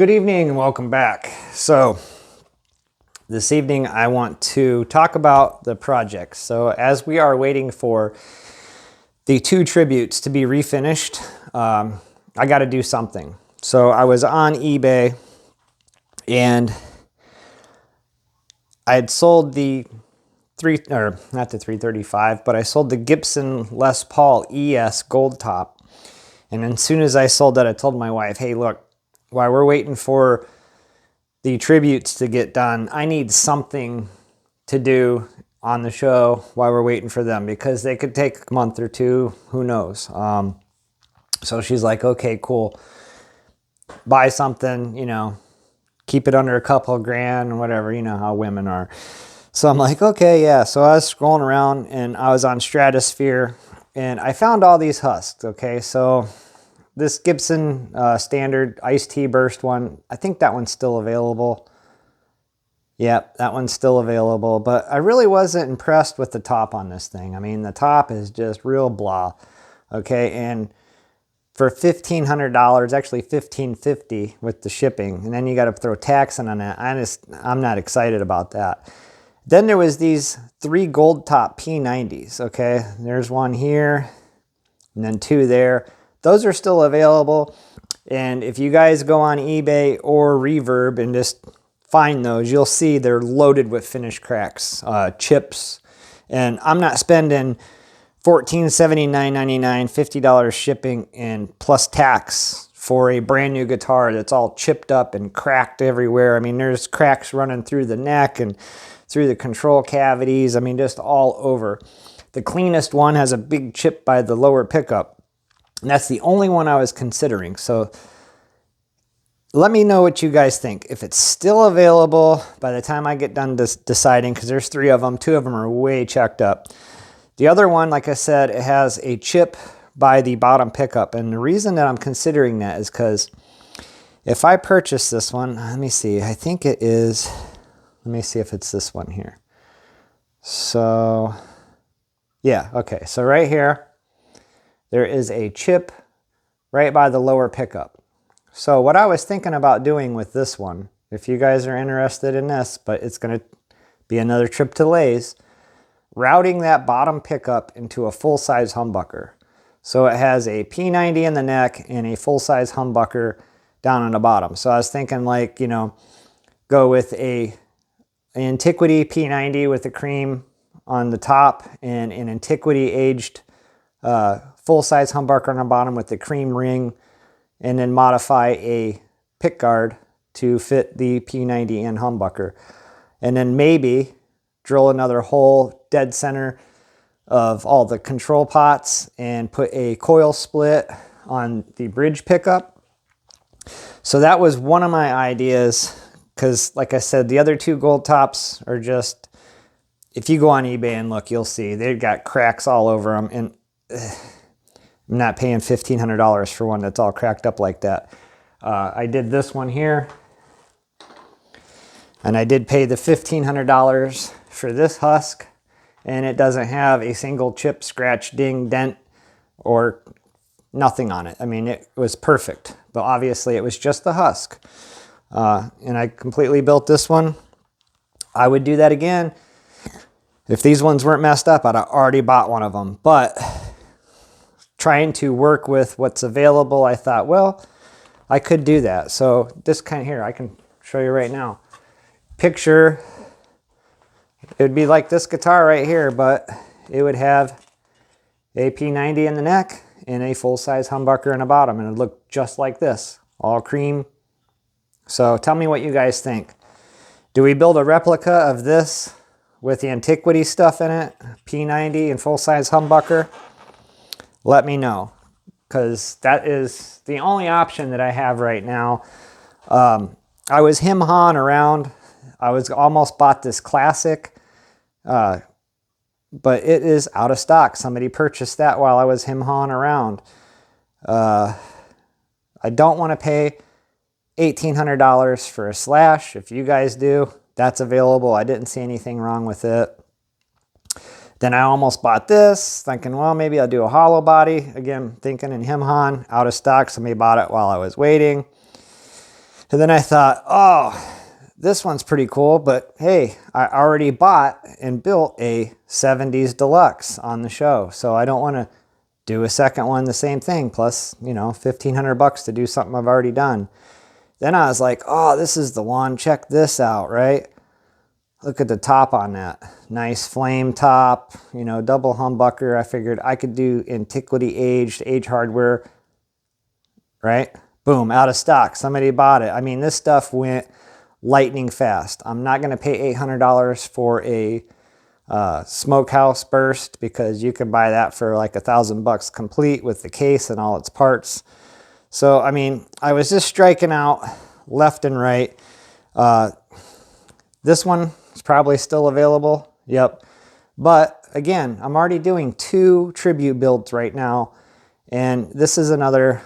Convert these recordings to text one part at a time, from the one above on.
Good evening and welcome back. So this evening I want to talk about the project. So as we are waiting for the two tributes to be refinished, I got to do something. So I was on eBay and I had sold the not the 335, but I sold the Gibson Les Paul ES Gold Top. And as soon as I sold that, I told my wife, hey, look, while we're waiting for the tributes to get done, I need something to do on the show while we're waiting for them, because they could take a month or two, who knows. So she's like, okay, cool. Buy something, keep it under a couple of grand, whatever, you know how women are. So I'm like, okay, yeah. So I was scrolling around and I was on Stratosphere and I found all these husks, okay? So this Gibson standard iced tea burst one, I think that one's still available. Yep, that one's still available, but I really wasn't impressed with the top on this thing. I mean, the top is just real blah, okay? And for $1,500, actually $1,550 with the shipping, and then you got to throw tax on that. I'm not excited about that. Then there was these 3 gold top P90s, okay? There's one here, and then 2 there. Those are still available, and if you guys go on eBay or Reverb and just find those, you'll see they're loaded with finish cracks, chips, and I'm not spending $1479.99, $50 shipping, and plus tax for a brand new guitar that's all chipped up and cracked everywhere. I mean, there's cracks running through the neck and through the control cavities. I mean, just all over. The cleanest one has a big chip by the lower pickup. And that's the only one I was considering. So let me know what you guys think. If it's still available by the time I get done deciding, because there's 3 of them. 2 of them are way checked up. The other one, like I said, it has a chip by the bottom pickup. And the reason that I'm considering that is because if I purchase this one, let me see, I think it is, let me see if it's this one here. So, yeah, okay. So right here, there is a chip right by the lower pickup. So what I was thinking about doing with this one, if you guys are interested in this, but it's going to be another trip to Lay's, routing that bottom pickup into a full-size humbucker. So it has a P90 in the neck and a full-size humbucker down on the bottom. So I was thinking like, go with an Antiquity P90 with the cream on the top and an Antiquity aged full-size humbucker on the bottom with the cream ring, and then modify a pick guard to fit the P90 and humbucker. And then maybe drill another hole dead center of all the control pots and put a coil split on the bridge pickup. So that was one of my ideas, because like I said, the other 2 gold tops are just, if you go on eBay and look, you'll see they've got cracks all over them, and I'm not paying $1,500 for one that's all cracked up like that. I did this one here, and I did pay the $1,500 for this husk, and it doesn't have a single chip, scratch, ding, dent, or nothing on it. I mean, it was perfect, but obviously it was just the husk. And I completely built this one. I would do that again. If these ones weren't messed up, I'd have already bought one of them, but trying to work with what's available, I thought, well, I could do that. So this kind of here, I can show you right now. Picture, it would be like this guitar right here, but it would have a P90 in the neck and a full-size humbucker in the bottom, and it would look just like this, all cream. So tell me what you guys think. Do we build a replica of this with the Antiquity stuff in it, P90 and full-size humbucker? Let me know, because that is the only option that I have right now. I was him-hawing around. I was almost bought this Classic, but it is out of stock. Somebody purchased that while I was him-hawing around. I don't want to pay $1,800 for a Slash. If you guys do, that's available. I didn't see anything wrong with it. Then I almost bought this, thinking, well, maybe I'll do a hollow body. Again, thinking in him-hawing, out of stock. Somebody bought it while I was waiting. And then I thought, oh, this one's pretty cool, but hey, I already bought and built a 70s Deluxe on the show. So I don't want to do a second one, the same thing, plus, you know, $1,500 to do something I've already done. Then I was like, oh, this is the one. Check this out, right? Look at the top on that. Nice flame top, you know, double humbucker. I figured I could do antiquity aged, age hardware, right? Boom, out of stock. Somebody bought it. I mean, this stuff went lightning fast. I'm not going to pay $800 for a smokehouse burst, because you can buy that for like $1,000 complete with the case and all its parts. So, I mean, I was just striking out left and right. This one is probably still available. Yep. But again, I'm already doing 2 tribute builds right now. And this is another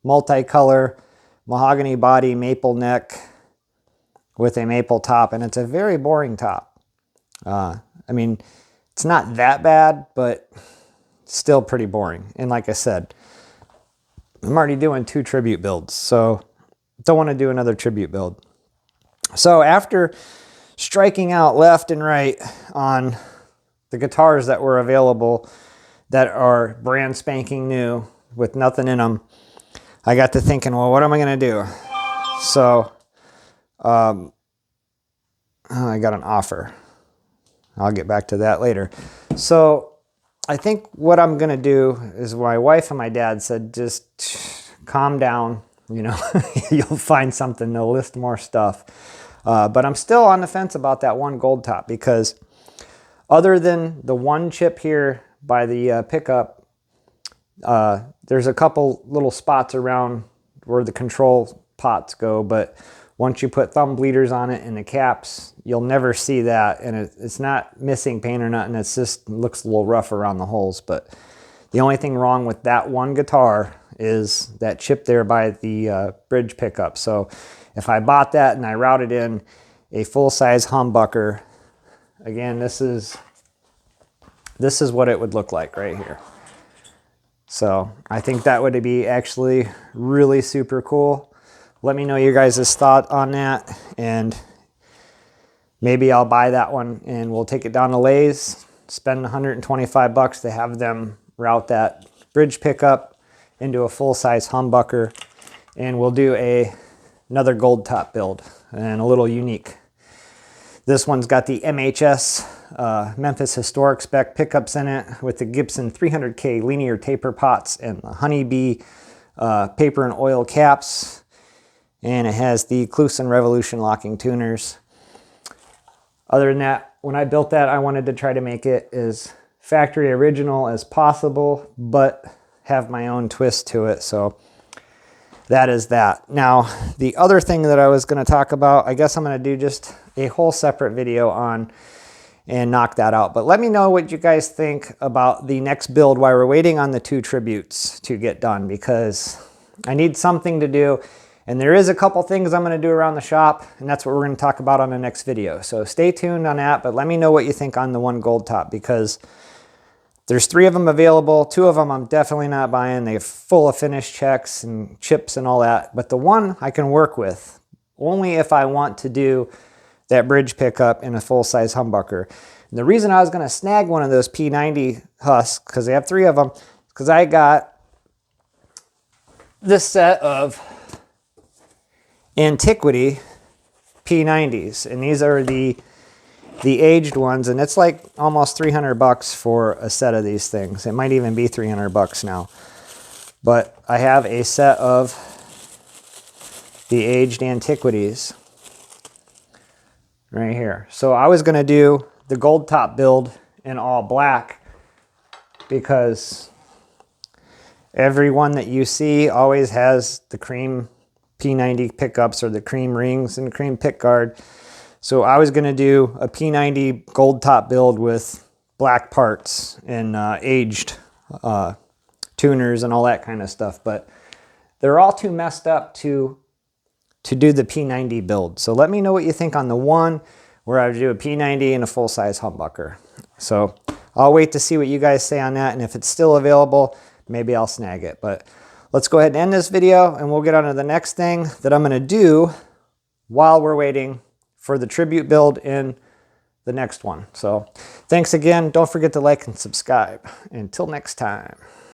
multicolor mahogany body maple neck with a maple top. And it's a very boring top. I mean, it's not that bad, but still pretty boring. And like I said, I'm already doing 2 tribute builds, so don't want to do another tribute build. So after striking out left and right on the guitars that were available that are brand spanking new with nothing in them, I got to thinking, well, what am I going to do? So I got an offer. I'll get back to that later. So I think what I'm going to do is, my wife and my dad said, just calm down, you know, you'll find something, they'll list more stuff. But I'm still on the fence about that one gold top, because other than the one chip here by the pickup, there's a couple little spots around where the control pots go, but once you put thumb bleeders on it and the caps, you'll never see that. And it's not missing paint or nothing. It's just looks a little rough around the holes. But the only thing wrong with that one guitar is that chip there by the bridge pickup. So if I bought that and I routed in a full-size humbucker, again, this is what it would look like right here. So I think that would be actually really super cool. Let me know your guys' thought on that, and maybe I'll buy that one and we'll take it down to Lay's, spend $125 to have them route that bridge pickup into a full-size humbucker, and we'll do another gold top build and a little unique. This one's got the MHS Memphis Historic Spec pickups in it with the Gibson 300K linear taper pots and the Honeybee paper and oil caps. And it has the Kluson Revolution locking tuners. Other than that, when I built that, I wanted to try to make it as factory original as possible, but have my own twist to it. So that is that. Now, the other thing that I was going to talk about, I guess I'm going to do just a whole separate video on and knock that out. But let me know what you guys think about the next build while we're waiting on the 2 tributes to get done, because I need something to do. And there is a couple things I'm going to do around the shop, and that's what we're going to talk about on the next video. So stay tuned on that, but let me know what you think on the one gold top, because there's 3 of them available. 2 of them I'm definitely not buying. They're full of finish checks and chips and all that. But the one I can work with, only if I want to do that bridge pickup in a full-size humbucker. And the reason I was going to snag one of those P90 husks, because they have 3 of them, because I got this set of Antiquity P90s, and these are the aged ones, and it's like almost $300 for a set of these things. It might even be $300 now. But I have a set of the aged Antiquities right here. So I was going to do the gold top build in all black, because every one that you see always has the cream P90 pickups or the cream rings and cream pick guard. So I was going to do a P90 gold top build with black parts and aged tuners and all that kind of stuff, but they're all too messed up to do the P90 build. So let me know what you think on the one where I would do a P90 and a full-size humbucker. So I'll wait to see what you guys say on that, and if it's still available, maybe I'll snag it. But let's go ahead and end this video, and we'll get on to the next thing that I'm going to do while we're waiting for the Tribute build in the next one. So thanks again. Don't forget to like and subscribe. Until next time.